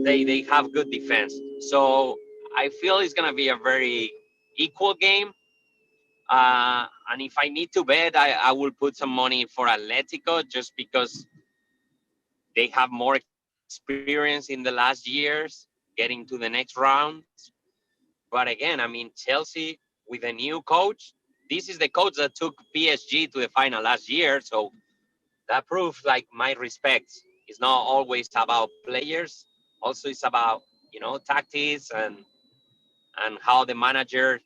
they have good defense. So I feel it's gonna be a very equal game. And if I need to bet, I will put some money for Atletico just because they have more experience in the last years getting to the next round. But again, I mean, Chelsea with a new coach, this is the coach that took PSG to the final last year. So that proves like my respect. It's not always about players. Also, it's about, tactics and how the manager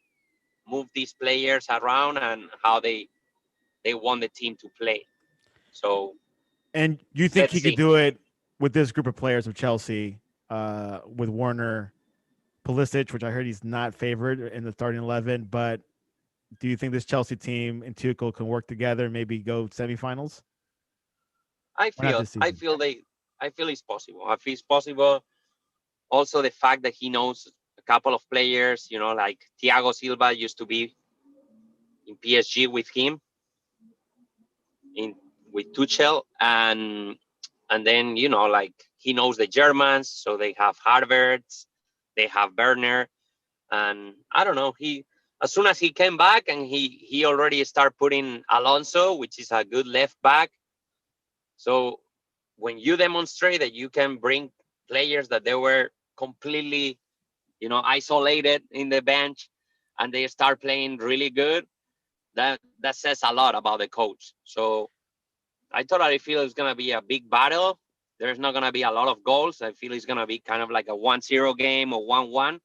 move these players around and how they want the team to play. So And you think let's he could see. do it with this group of players of Chelsea, with Werner, Pulisic, which I heard he's not favored in the starting 11, but do you think this Chelsea team and Tuchel can work together, maybe go semifinals? I Or not feel this I season? feel they I feel it's possible. I feel it's possible. Also, the fact that he knows a couple of players, like Thiago Silva used to be in PSG with him in with Tuchel, and then like he knows the Germans, so they have Harvards, they have Werner, and I don't know. He as soon as he came back and he already started putting Alonso, which is a good left back. So when you demonstrate that you can bring players that they were completely, isolated in the bench, and they start playing really good, that says a lot about the coach. So I totally feel it's gonna be a big battle. There's not gonna be a lot of goals. I feel it's gonna be kind of like a 1-0 game or 1-1.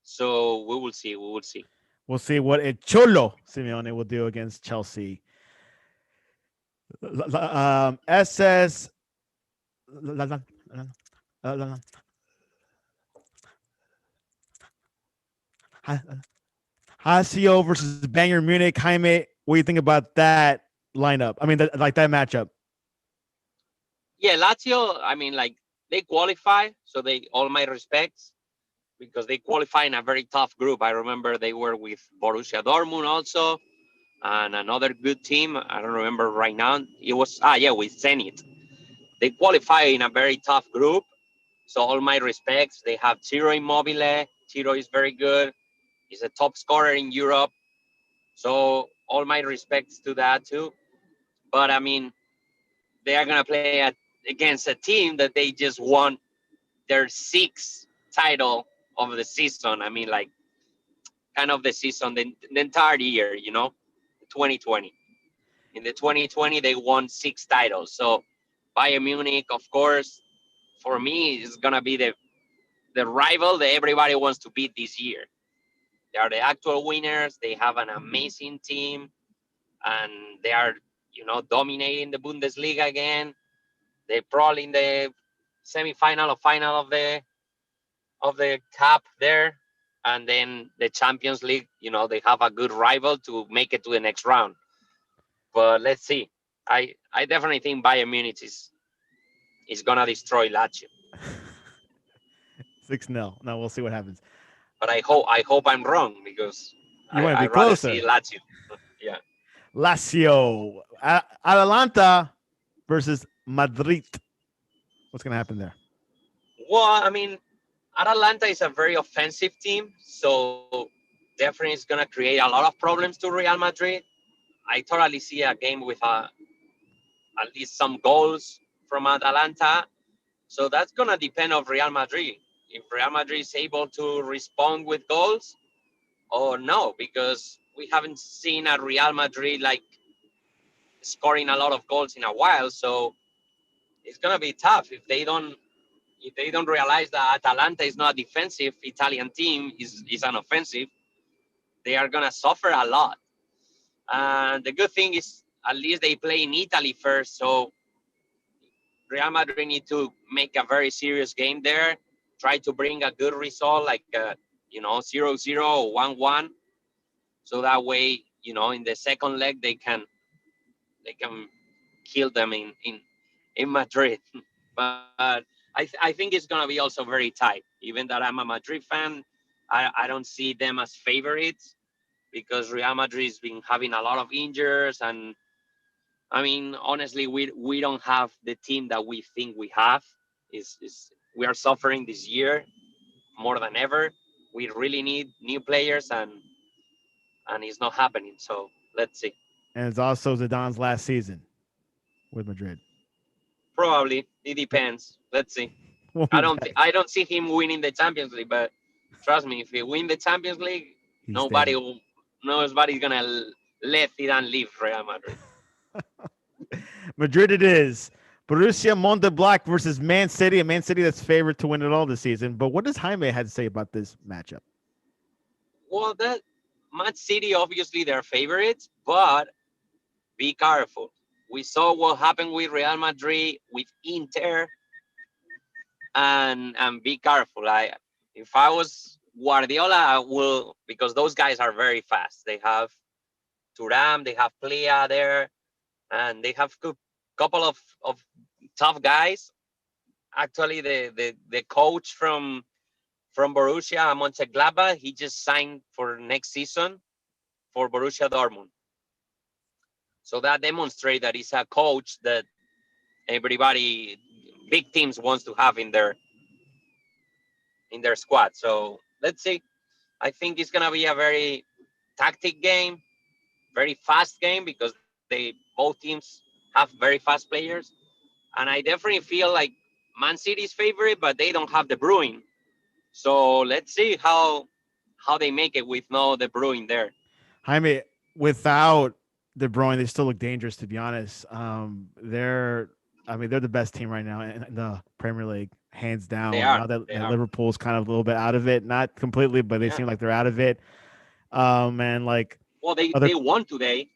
So we will see. We will see. We'll see what a Cholo Simeone will do against Chelsea. SS Hasio versus Bayern Munich. Jaime, what do you think about that lineup? I mean, like that matchup. Yeah, Lazio. I mean, like they qualify, so they all my respects because they qualify in a very tough group. I remember they were with Borussia Dortmund also, and another good team. I don't remember right now. It was with Zenit. They qualify in a very tough group. So all my respects. They have Ciro Immobile. Ciro is very good. He's a top scorer in Europe. So all my respects to that too. But I mean, they are gonna play against a team that they just won their sixth title of the season. I mean, like kind of the season, the entire year, 2020. In the 2020, they won 6 titles. So Bayern Munich, of course, for me, is gonna be the rival that everybody wants to beat this year. They are the actual winners. They have an amazing team, and they are, dominating the Bundesliga again. They're probably in the semifinal or final of the cup there, and then the Champions League. They have a good rival to make it to the next round. But let's see. I definitely think Bayern Munich is gonna destroy Lazio. 6-0. Now we'll see what happens. But I hope I'm wrong, because You want to I be rather closer. see Lazio. Yeah. Lazio, Atalanta versus Madrid. What's going to happen there? Well, I mean, Atalanta is a very offensive team, so definitely it's gonna create a lot of problems to Real Madrid. I totally see a game with at least some goals from Atalanta. So that's gonna depend on Real Madrid. If Real Madrid is able to respond with goals, or no, because we haven't seen a Real Madrid like scoring a lot of goals in a while. So it's gonna be tough if they don't realize that Atalanta is not a defensive Italian team, is an offensive. They are gonna suffer a lot. And the good thing is, at least they play in Italy first, so Real Madrid need to make a very serious game there. Try to bring a good result, like 0-0 or 1-1, so that way, in the second leg they can kill them in Madrid. But I think it's gonna be also very tight. Even that I'm a Madrid fan, I don't see them as favorites, because Real Madrid has been having a lot of injuries, and I mean, honestly, we don't have the team that we think we have. Is We are suffering this year more than ever. We really need new players, and it's not happening. So let's see. And it's also Zidane's last season with Madrid. Probably it depends. Let's see. We'll I be don't back. I don't see him winning the Champions League, but trust me, if he win the Champions League, He's nobody's gonna let Zidane leave Real Madrid. Madrid it is. Borussia Mönchengladbach versus Man City, a Man City that's favored to win it all this season. But what does Jaime have to say about this matchup? Well, that Man City, obviously they're favorites, but be careful. We saw what happened with Real Madrid, with Inter, and be careful. If I was Guardiola, I will, because those guys are very fast. They have Thuram, they have Plea there, and they have a couple of tough guys. Actually, the coach from Borussia Mönchengladbach, he just signed for next season for Borussia Dortmund. So that demonstrates that he's a coach that everybody, big teams, wants to have in their squad. So let's see. I think it's gonna be a very tactic game, very fast game, because both teams have very fast players. And I definitely feel like Man City's favorite, but they don't have De Bruyne. So let's see how they make it with no De Bruyne there. Jaime, without De Bruyne, they still look dangerous, to be honest. They're the best team right now in the Premier League, hands down. They are. Now that They are. Liverpool's kind of a little bit out of it, not completely, but they seem like they're out of it. And like, well, they won today,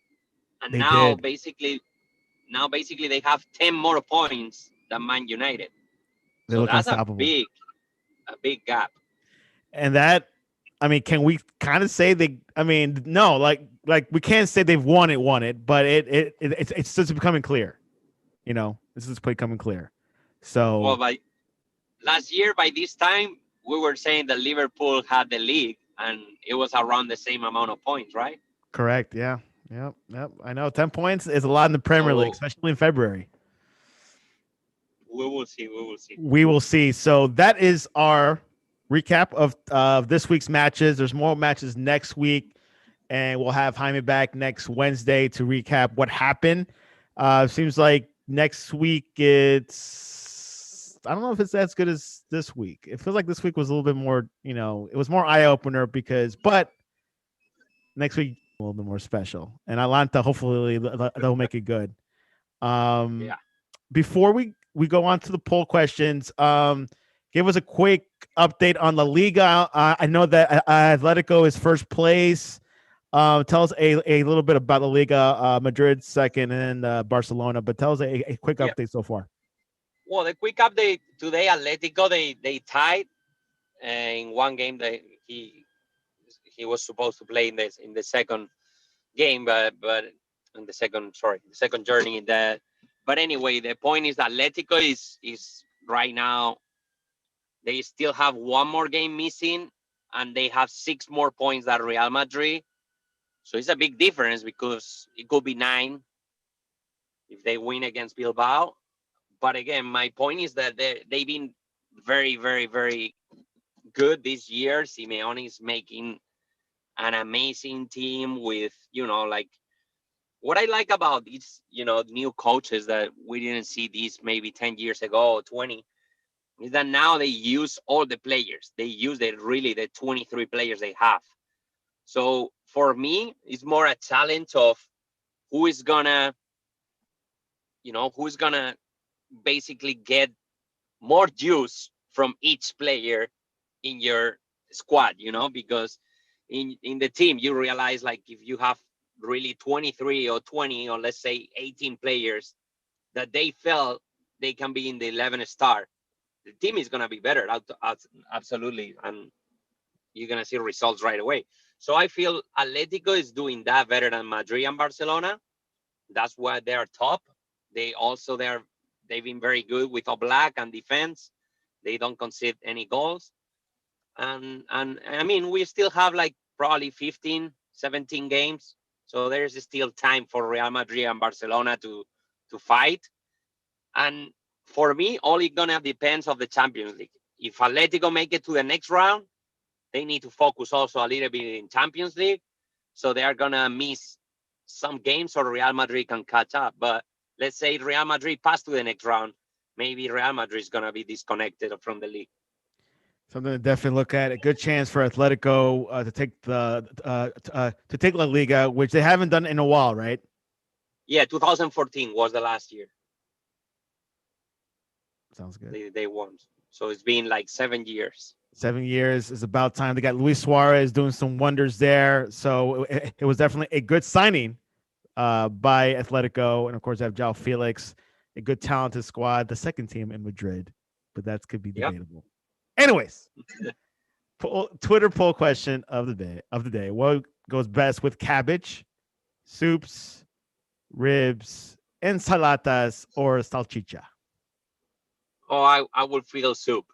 and They now did. basically they have 10 more points than Man United. they So look that's unstoppable. a big gap. And that, I mean, can we kind of say they? I mean, no, like we can't say they've won it, but it's just becoming clear. This is becoming clear. So Well, by last year, by this time, we were saying that Liverpool had the league, and it was around the same amount of points, right? correct, yeah, yep. I know 10 points is a lot in the Premier League, especially in February. We will see. We will see. So that is our recap of this week's matches. There's more matches next week, and we'll have Jaime back next Wednesday to recap what happened. Seems like next week it's I don't know if it's as good as this week. It feels like this week was a little bit more, it was more eye opener but next week a little bit more special. And Atlanta, hopefully they'll make it good. Yeah. Before we go on to the poll questions, give us a quick update on La Liga. I know that Atletico is first place. Tell us a little bit about La Liga. Madrid second, and Barcelona. But tell us a quick update so far. Well, the quick update today, Atletico they tied in one game. He was supposed to play in the second game, but in the second journey in that. But anyway, the point is that Atletico is right now. They still have one more game missing, and they have 6 more points than Real Madrid. So it's a big difference because it could be 9 if they win against Bilbao. But again, my point is that they've been very, very, very good this year. Simeone is making an amazing team with, like what I like about these, new coaches that we didn't see these maybe 10 years ago or 20 is that now they use all the players. They use the 23 players they have. So for me, it's more a challenge of who's gonna basically get more juice from each player in your squad, because in the team you realize like if you have really 23 or 20 or let's say 18 players that they felt they can be in the 11 star, the team is going to be better. Absolutely. And you're going to see results right away. So I feel Atletico is doing that better than Madrid and Barcelona. That's why they're top. They've been very good with Oblak and defense. They don't concede any goals. And I mean, we still have like probably 15, 17 games. So there's still time for Real Madrid and Barcelona to fight. And for me, all it's gonna depends on the Champions League. If Atletico make it to the next round, they need to focus also a little bit in Champions League. So they are gonna miss some games or Real Madrid can catch up. But let's say Real Madrid pass to the next round, maybe Real Madrid is gonna be disconnected from the league. Something to definitely look at. A good chance for Atletico to take to take La Liga, which they haven't done in a while, right? Yeah, 2014 was the last year. Sounds good. They won. So it's been like 7 years. 7 years is about time. They got Luis Suarez doing some wonders there. So it was definitely a good signing by Atletico. And of course, they have João Felix, a good talented squad, the second team in Madrid, but that could be debatable. Yep. Anyways, Twitter poll question of the day. What goes best with cabbage, soups, ribs, ensaladas, or salchicha? Oh, I would feel soup.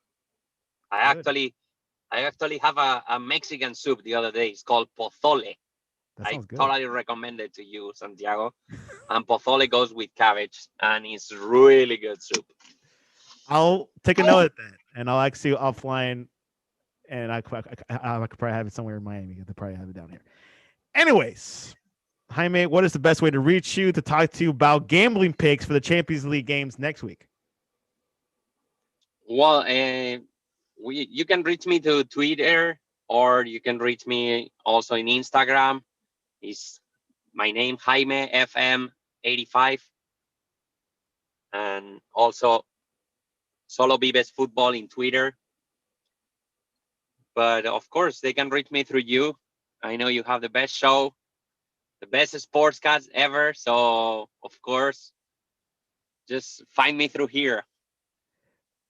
I actually have a Mexican soup the other day. It's called pozole. I totally recommend it to you, Santiago. And pozole goes with cabbage, and it's really good soup. I'll take a note of that, and I'll ask you offline, and I could probably have it somewhere in Miami. They probably have it down here. Anyways, Jaime, what is the best way to reach you to talk to you about gambling picks for the Champions League games next week? Well, you can reach me to Twitter, or you can reach me also in Instagram. It's my name, Jaime FM85, and also Solo Vives Football in Twitter. But of course, they can reach me through you. I know you have the best show, the best sportscast ever. So of course, just find me through here.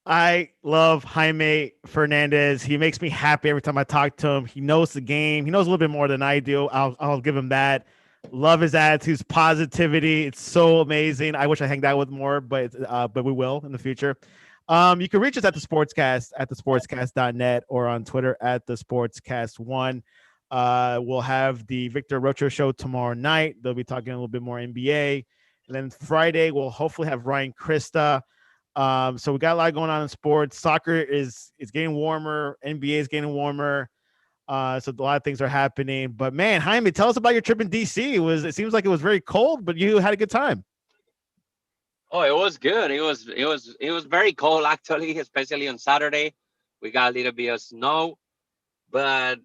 I love Jaime Fernandez. He makes me happy every time I talk to him. He knows the game. He knows a little bit more than I do. I'll give him that. Love his attitude, his positivity. It's so amazing. I wish I hanged out with more, but we will in the future. You can reach us at the Sportscast at thesportscast.net or on Twitter at the Sportscast1. We'll have the Victor Rocho show tomorrow night. They'll be talking a little bit more NBA. And then Friday, we'll hopefully have Ryan Krista. So we got a lot going on in sports. Soccer is getting warmer. NBA is getting warmer. So a lot of things are happening. But man, Jaime, tell us about your trip in DC. It seems like it was very cold, but you had a good time. Oh, it was good. It was very cold actually, especially on Saturday. We got a little bit of snow, but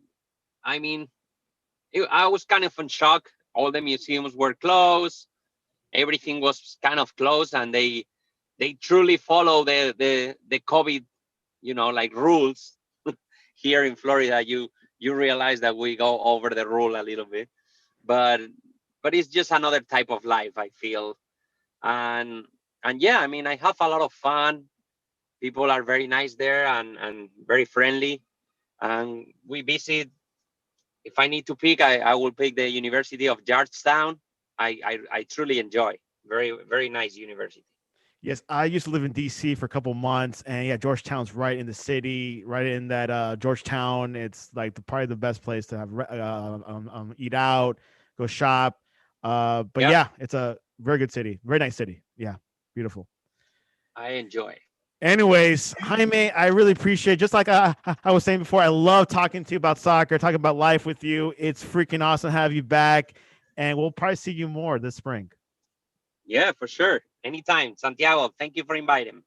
I mean, I was kind of in shock. All the museums were closed. Everything was kind of closed, and they truly follow the COVID, like rules. Here in Florida, you realize that we go over the rule a little bit, but it's just another type of life, I feel. And yeah, I mean, I have a lot of fun. People are very nice there, and very friendly. And we visit. If I need to pick, I will pick the University of Georgetown. I truly enjoy. Very, very nice university. Yes, I used to live in DC for a couple months, and yeah, Georgetown's right in the city, right in that Georgetown. It's like probably the best place to have eat out, go shop. But Yep, yeah, it's a very good city, very nice city. Yeah, beautiful. I enjoy. Anyways, Jaime, I really appreciate. Just like I was saying before, I love talking to you about soccer, talking about life with you. It's freaking awesome to have you back, and we'll probably see you more this spring. Yeah, for sure. Anytime. Santiago, thank you for inviting.